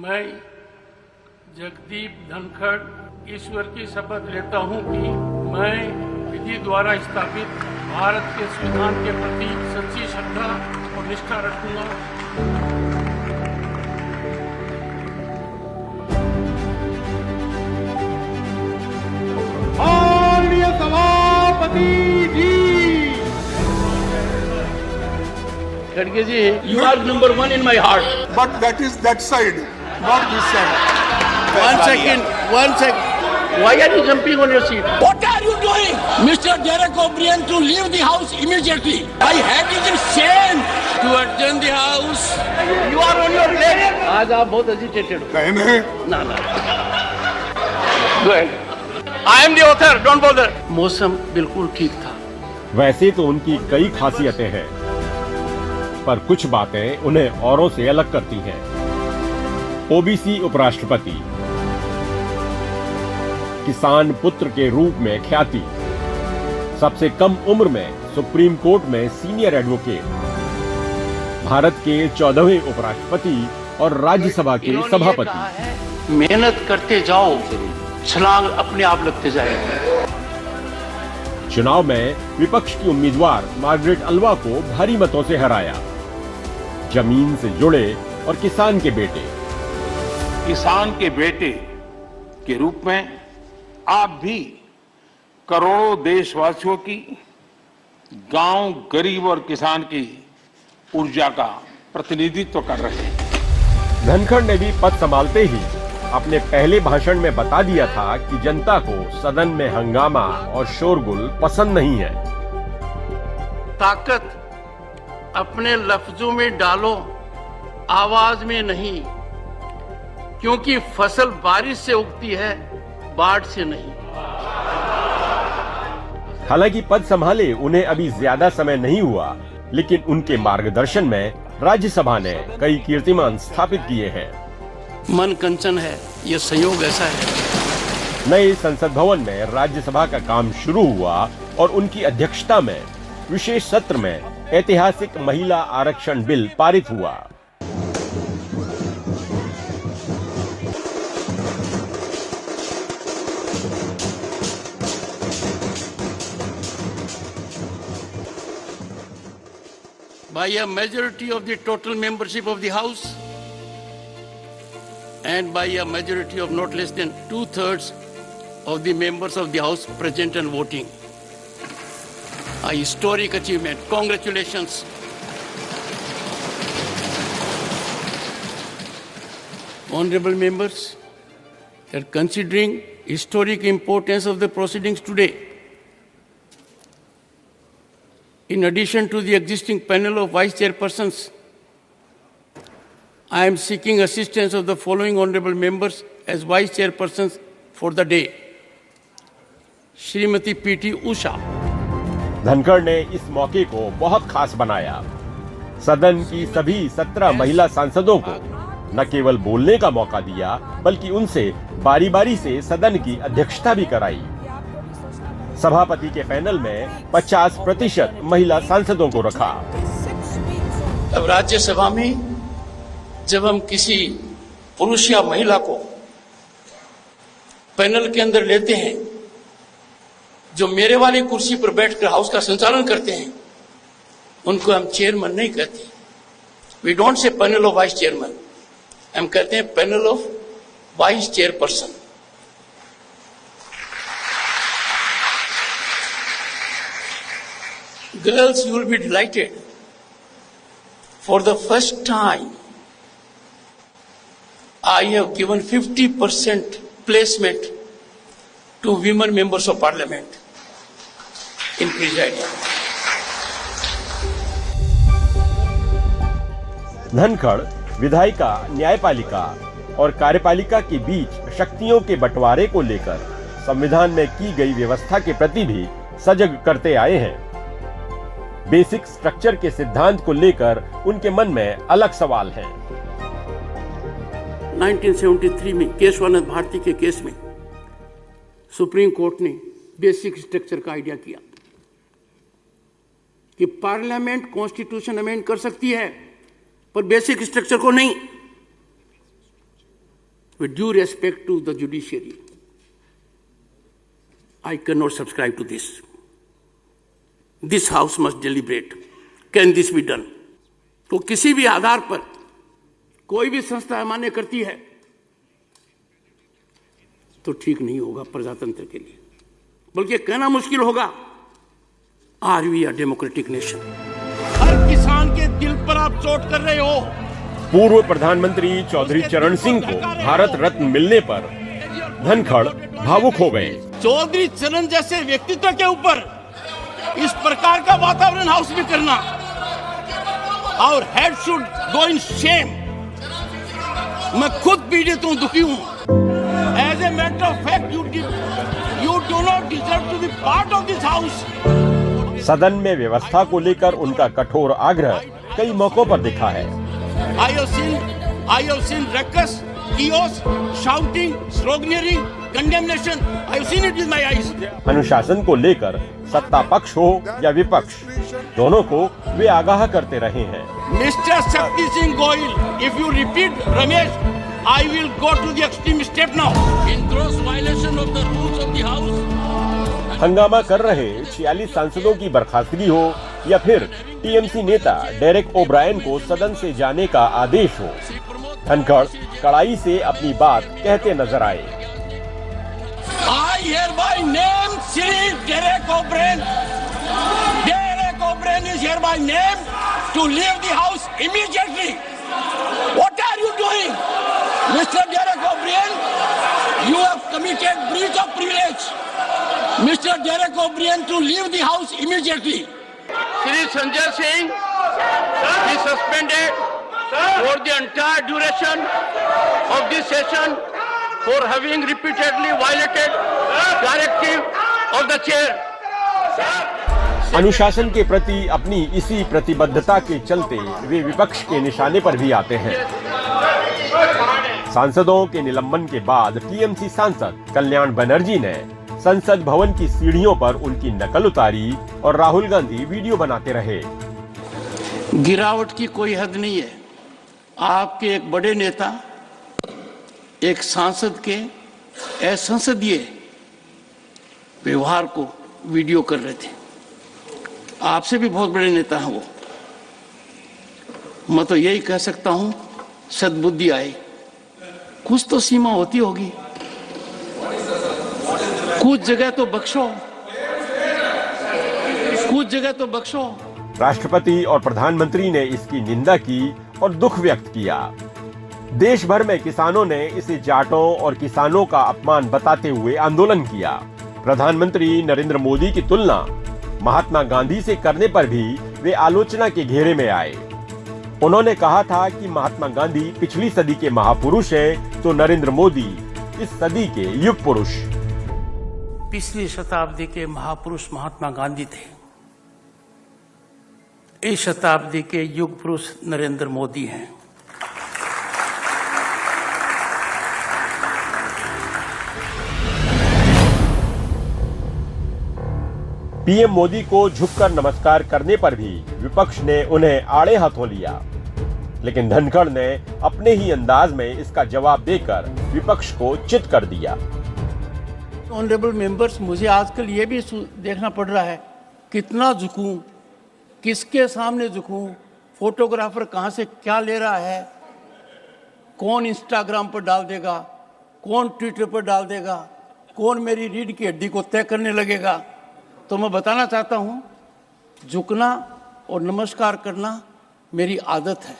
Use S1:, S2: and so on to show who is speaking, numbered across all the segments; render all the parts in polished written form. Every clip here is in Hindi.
S1: मैं जगदीप धनखड़ ईश्वर की शपथ लेता हूं कि मैं विधि द्वारा स्थापित भारत के संविधान के प्रति सच्ची श्रद्धा और निष्ठा रखूंगा।
S2: माननीय सभापति जी।
S1: खड़गे जी, you are number one in my heart.
S2: But that is that side, not this side.
S1: One second. Why are you jumping on your seat?
S3: What are you doing? Mr. Derek O'Brien to leave the house immediately. I have it in shame.
S1: To adjourn the house. You are on your leg. आज आप बहुत agitated हो।
S2: नहीं
S1: ना। Go ahead. I am the author. Don't bother. मौसम बिल्कुल ठीक था।
S4: वैसे तो उनकी कई खासियतें हैं, पर कुछ बातें उन्हें औरों से अलग करती हैं। ओबीसी उपराष्ट्रपति, किसान पुत्र के रूप में ख्याति, सबसे कम उम्र में सुप्रीम कोर्ट में सीनियर एडवोकेट, भारत के 14वें उपराष्ट्रपति और राज्यसभा के सभापति।
S1: मेहनत करते जाओ, छलांग अपने आप लगते जाएगी।
S4: चुनाव में विपक्ष की उम्मीदवार मार्गरेट अल्वा को भारी मतों से हराया। जमीन से जुड़े और किसान के बेटे
S5: के रूप में आप भी करोड़ों देशवासियों की, गांव, गरीब और किसान की ऊर्जा का प्रतिनिधित्व कर रहे हैं।
S4: धनखड़ ने भी पद संभालते ही अपने पहले भाषण में बता दिया था कि जनता को सदन में हंगामा और शोरगुल पसंद नहीं है।
S1: ताकत अपने लफ्जों में डालो, आवाज में नहीं, क्योंकि फसल बारिश से उगती है, बाढ़ से नहीं।
S4: हालांकि पद संभाले उन्हें अभी ज्यादा समय नहीं हुआ, लेकिन उनके मार्गदर्शन में राज्यसभा ने कई कीर्तिमान स्थापित किए हैं।
S1: मन कंचन है, ये संयोग ऐसा है।
S4: नए संसद भवन में राज्यसभा का काम शुरू हुआ और उनकी अध्यक्षता में विशेष सत्र में ऐतिहासिक महिला आरक्षण बिल पारित हुआ।
S1: By a majority of the total membership of the House and by a majority of not less than 2/3 of the members of the House present and voting. A historic achievement. Congratulations. Honorable members, considering historic importance of the proceedings today, in addition to the existing panel of vice chairpersons, I am seeking assistance of the following honorable members as vice chairpersons for the day. Shrimati PT Usha.
S4: Dhankhar ने इस मौके को बहुत खास बनाया। सदन की सभी 17 महिला सांसदों को न केवल बोलने का मौका दिया, बल्कि उनसे बारी बारी से सदन की अध्यक्षता भी कराई। सभापति के पैनल में 50% महिला सांसदों को रखा।
S1: अब राज्यसभा में जब हम किसी पुरुष या महिला को पैनल के अंदर लेते हैं, जो मेरे वाली कुर्सी पर बैठकर हाउस का संचालन करते हैं, उनको हम चेयरमैन नहीं कहते। We don't say panel of vice chairman, हम कहते हैं panel of vice chairperson. Girls, you will be delighted. For the first time, I have given 50% placement to women members of parliament in presiding.
S4: Dhankhar विधायिका, न्यायपालिका और कार्यपालिका के बीच शक्तियों के बंटवारे को लेकर संविधान में की गई व्यवस्था के प्रति भी सजग करते आए हैं। बेसिक स्ट्रक्चर के सिद्धांत को लेकर उनके मन में अलग सवाल हैं।
S1: 1973 में केशवानंद भारती के केस में सुप्रीम कोर्ट ने बेसिक स्ट्रक्चर का आइडिया किया कि पार्लियामेंट कॉन्स्टिट्यूशन अमेंड कर सकती है, पर बेसिक स्ट्रक्चर को नहीं। With due respect to the judiciary, I cannot subscribe to this. This House must deliberate. Can this be done? तो किसी भी आधार पर कोई भी संस्था मान्य करती है तो ठीक नहीं होगा प्रजातंत्र के लिए, बल्कि कहना मुश्किल होगा, are we a democratic nation? हर किसान के दिल पर आप चोट कर रहे हो।
S4: पूर्व प्रधानमंत्री चौधरी चरण सिंह को भारत रत्न मिलने पर धनखड़ भावुक हो गए।
S1: चौधरी चरण जैसे व्यक्तित्व के ऊपर इस प्रकार का वातावरण हाउस में करना, और head should go in shame. मैं खुद पीड़ित हूं, दुखी हूं। As a matter of fact you do not deserve to be part of this house.
S4: सदन में व्यवस्था को लेकर उनका कठोर आग्रह कई मौकों पर दिखा है।
S1: I have seen ruckus, chaos, shouting, sloganeering, condemnation. I have seen it with my eyes.
S4: अनुशासन को लेकर सत्ता पक्ष हो या विपक्ष, दोनों को वे आगाह करते रहे हैं।
S1: Mr. Shakti Singh Goyal, if you repeat Ramesh, I will go to the extreme step now.
S3: In gross violation of the rules of the House.
S4: हंगामा कर रहे 46 सांसदों की बर्खास्तगी हो या फिर टीएमसी नेता डेरेक ओब्रायन को सदन से जाने का आदेश हो, धनखड़ कड़ाई से अपनी बात कहते नजर आए।
S3: I hereby name Sri Derek O'Brien. Derek O'Brien is hereby named to leave the House immediately. What are you doing, Mr. Derek O'Brien? You have committed breach of privilege. Mr. Derek O'Brien to leave the House immediately.
S1: Shri Sanjay Singh is suspended for the entire duration of this session for having repeatedly violated directive of the chair.
S4: अनुशासन के प्रति अपनी इसी प्रतिबद्धता के चलते वे विपक्ष के निशाने पर भी आते हैं। सांसदों के निलंबन के बाद टीएमसी सांसद कल्याण बनर्जी ने संसद भवन की सीढ़ियों पर उनकी नकल उतारी और राहुल गांधी वीडियो बनाते रहे।
S1: गिरावट की कोई हद नहीं है। आपके एक बड़े नेता एक सांसद के असंसदीय व्यवहार को वीडियो कर रहे थे। आपसे भी बहुत बड़े नेता हैं वो। मैं तो यही कह सकता हूं, सद्बुद्धि आए। कुछ तो सीमा होती होगी, कुछ जगह तो बख्शो, कुछ जगह तो बख्शो।
S4: राष्ट्रपति और प्रधानमंत्री ने इसकी निंदा की और दुख व्यक्त किया। देश भर में किसानों ने इसे जाटों और किसानों का अपमान बताते हुए आंदोलन किया। प्रधानमंत्री नरेंद्र मोदी की तुलना महात्मा गांधी से करने पर भी वे आलोचना के घेरे में आए। उन्होंने कहा था कि महात्मा गांधी पिछली सदी के महापुरुष हैं, तो नरेंद्र मोदी इस सदी के युग पुरुष।
S1: पिछली शताब्दी के महापुरुष महात्मा गांधी थे, इस शताब्दी के युग पुरुष नरेंद्र मोदी हैं।
S4: पीएम मोदी को झुककर नमस्कार करने पर भी विपक्ष ने उन्हें आड़े हाथों लिया, लेकिन धनखड़ ने अपने ही अंदाज में इसका जवाब देकर विपक्ष को चित कर दिया।
S1: ऑनरेबल मेंबर्स, मुझे आजकल ये भी देखना पड़ रहा है कितना झुकूं, किसके सामने झुकूं, फोटोग्राफर कहां से क्या ले रहा है, कौन इंस्टाग्राम पर डाल देगा, कौन ट्विटर पर डाल देगा, कौन मेरी रीढ़ की हड्डी को तय करने लगेगा। तो मैं बताना चाहता हूं, झुकना और नमस्कार करना मेरी आदत है।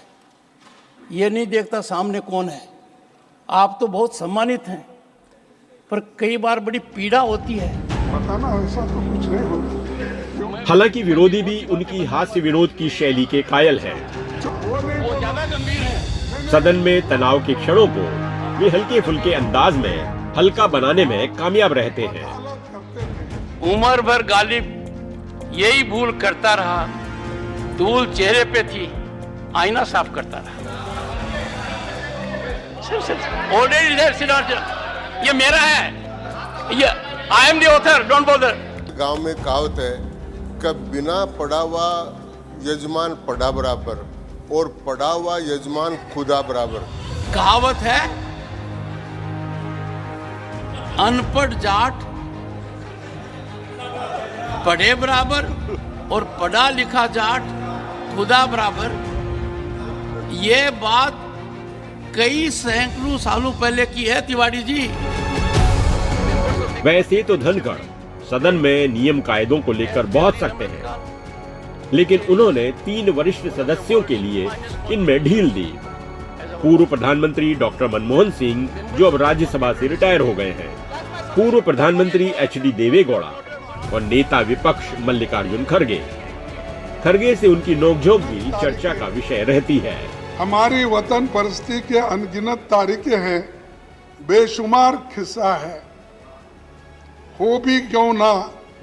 S1: ये नहीं देखता सामने कौन है। आप तो बहुत सम्मानित हैं, पर कई बार बड़ी पीड़ा होती है।
S2: बताना ऐसा तो कुछ नहीं होता।
S4: हालांकि विरोधी भी उनकी हास्य विनोद की शैली के कायल हैं। सदन में तनाव के क्षणों को वे हल्के फुल्के अंदाज में हल्का बनाने में कामयाब रहते हैं।
S1: उम्र भर गालिब यही भूल करता रहा, धूल चेहरे पे थी, आईना साफ करता रहा। ये मेरा है, ये I am the author, don't bother.
S6: गांव में कहावत है कि बिना पढ़ा हुआ यजमान पढ़ा बराबर और पढ़ा हुआ यजमान खुदा बराबर।
S1: कहावत है
S3: अनपढ़ जाट पढ़े बराबर और पढ़ा लिखा जाट खुदा बराबर, ये बात कई सैकड़ों सालों पहले की है तिवारी जी।
S4: वैसे तो धनखड़ सदन में नियम कायदों को लेकर बहुत सख्त हैं, लेकिन उन्होंने 3 वरिष्ठ सदस्यों के लिए इनमें ढील दी। पूर्व प्रधानमंत्री डॉक्टर मनमोहन सिंह, जो अब राज्यसभा से रिटायर हो गए हैं, पूर्व प्रधानमंत्री HD देवेगौड़ा और नेता विपक्ष मल्लिकार्जुन खड़गे से उनकी नोकझोंक भी चर्चा का विषय रहती है।
S2: हमारी वतन परस्ती के अनगिनत तारीखें हैं, बेशुमार खिस्सा है। हो भी क्यों ना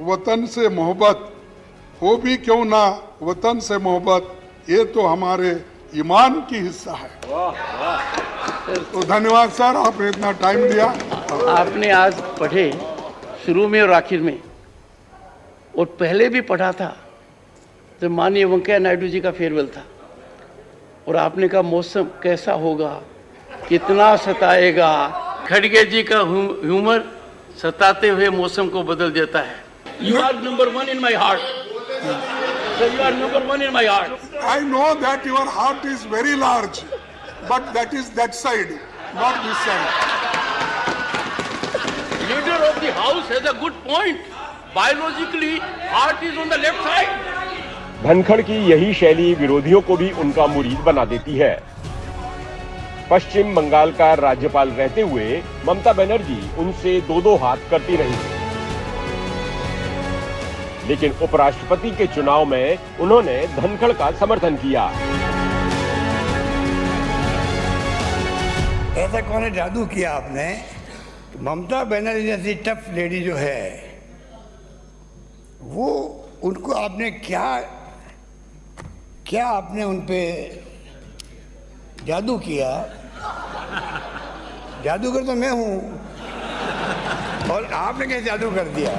S2: वतन से मोहब्बत, हो भी क्यों ना वतन से मोहब्बत, ये तो हमारे ईमान की हिस्सा है। तो धन्यवाद सर, आपने इतना टाइम दिया।
S1: आपने आज पढ़े शुरू में और आखिर में, और पहले भी पढ़ा था जब माननीय वेंकैया नायडू जी का फेयरवेल था, और आपने कहा मौसम कैसा होगा, कितना सताएगा। खड़गे जी का ह्यूमर सताते हुए मौसम को बदल देता है। You are number 1 in my heart, you are number 1 in my heart.
S2: I know that your heart is very large, but that is that side, not this side.
S1: Leader of the house has a good point. Biologically, heart is on the left side.
S4: Dhankhar की यही शैली विरोधियों को भी उनका मुरीद बना देती है। पश्चिम बंगाल का राज्यपाल रहते हुए ममता बनर्जी उनसे 2-2 हाथ करती रही, लेकिन उपराष्ट्रपति के चुनाव में उन्होंने धनखड़ का समर्थन किया।
S7: ऐसा कौन है जादू किया आपने? ममता बनर्जी जैसी टफ लेडी जो है, वो उनको आपने क्या आपने उन पे जादू किया? जादूगर तो मैं हूँ, और आपने क्या जादू कर दिया?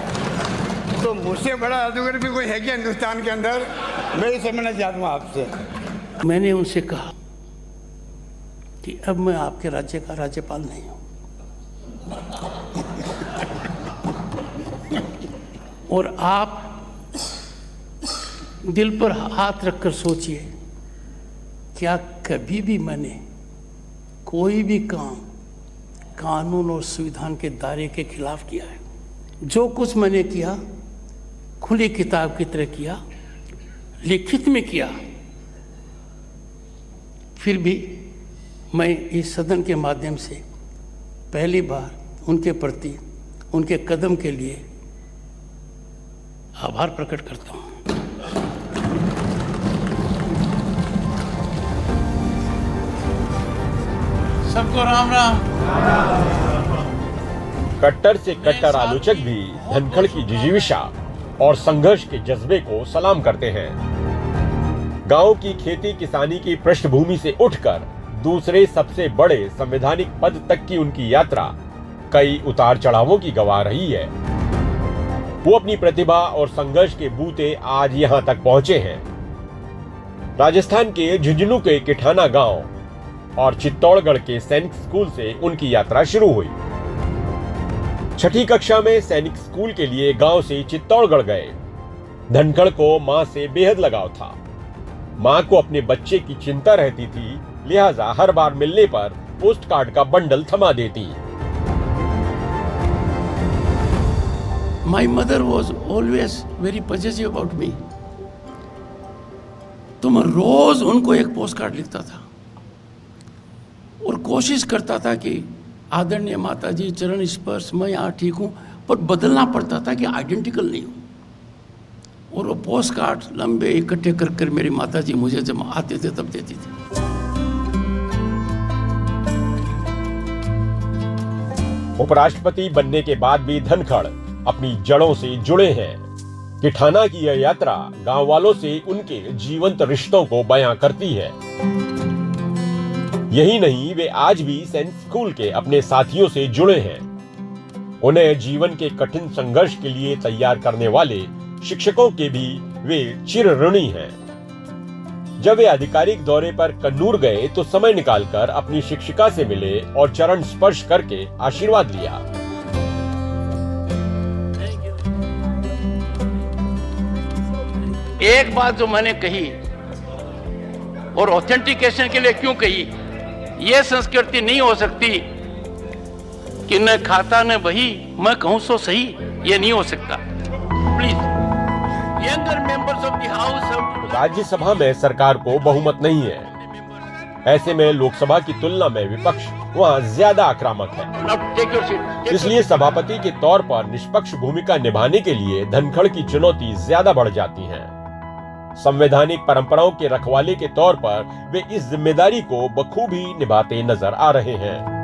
S7: तो मुझसे बड़ा जादूगर भी कोई है क्या हिंदुस्तान के अंदर? मैं ये समझना चाहता हूँ आपसे।
S1: मैंने उनसे कहा कि अब मैं आपके राज्य का राज्यपाल नहीं हूं, और आप दिल पर हाथ रखकर सोचिए, क्या कभी भी मैंने कोई भी काम कानून और संविधान के दायरे के खिलाफ किया है? जो कुछ मैंने किया खुली किताब की तरह किया, लिखित में किया। फिर भी मैं इस सदन के माध्यम से पहली बार उनके प्रति उनके कदम के लिए आभार प्रकट करता हूं। सबको राम राम।
S4: कट्टर से कट्टर आलोचक भी धनखड़ की जिजीविषा और संघर्ष के जज्बे को सलाम करते हैं। गांव की खेती किसानी की पृष्ठभूमि से उठकर दूसरे सबसे बड़े संवैधानिक पद तक की उनकी यात्रा कई उतार चढ़ावों की गवाह रही है। वो अपनी प्रतिभा और संघर्ष के बूते आज यहां तक पहुंचे हैं। राजस्थान के झुंझुनू के किठाना गांव और चित्तौड़गढ़ के सैनिक स्कूल से उनकी यात्रा शुरू हुई। 6ठी कक्षा में सैनिक स्कूल के लिए गांव से चित्तौड़गढ़ गए। धनखड़ को मां से बेहद लगाव था। मां को अपने बच्चे की चिंता रहती थी, लिहाजा हर बार मिलने पर पोस्ट कार्ड का बंडल थमा देती।
S1: My mother was always very possessive about me. तो मैं रोज उनको एक पोस्ट कार्ड लिखता था और कोशिश करता था कि आदरणीय माता जी चरण स्पर्श, मैं यहाँ ठीक हूँ, पर बदलना पड़ता था कि आइडेंटिकल नहीं हूँ। और वो पोस्ट कार्ड लंबे इकट्ठे कर कर मेरी माता जी मुझे जब आते थे तब देती थी।
S4: उपराष्ट्रपति बनने के बाद भी धनखड़ अपनी जड़ों से जुड़े हैं। किठाना की यह यात्रा गांव वालों से उनके जीवंत रिश्तों को बयां करती है। यही नहीं, वे आज भी सैनिक स्कूल के अपने साथियों से जुड़े हैं। उन्हें जीवन के कठिन संघर्ष के लिए तैयार करने वाले शिक्षकों के भी वे चिर ऋणी हैं। जब वे आधिकारिक दौरे पर कन्नूर गए तो समय निकालकर अपनी शिक्षिका से मिले और चरण स्पर्श करके आशीर्वाद लिया।
S1: एक बात जो मैंने कही और ऑथेंटिकेशन के लिए क्यों कही, यह संस्कृति नहीं हो सकती कि न खाता न बही, मैं कहूं सो सही, ये नहीं हो सकता। Please younger members of the house.
S4: Rajya Sabha में सरकार को बहुमत नहीं है, ऐसे में लोकसभा की तुलना में विपक्ष वहां ज्यादा आक्रामक है। इसलिए सभापति के तौर पर निष्पक्ष भूमिका निभाने के लिए धनखड़ की चुनौती ज्यादा बढ़ जाती है। संवैधानिक परंपराओं के रखवाले के तौर पर वे इस जिम्मेदारी को बखूबी निभाते नजर आ रहे हैं।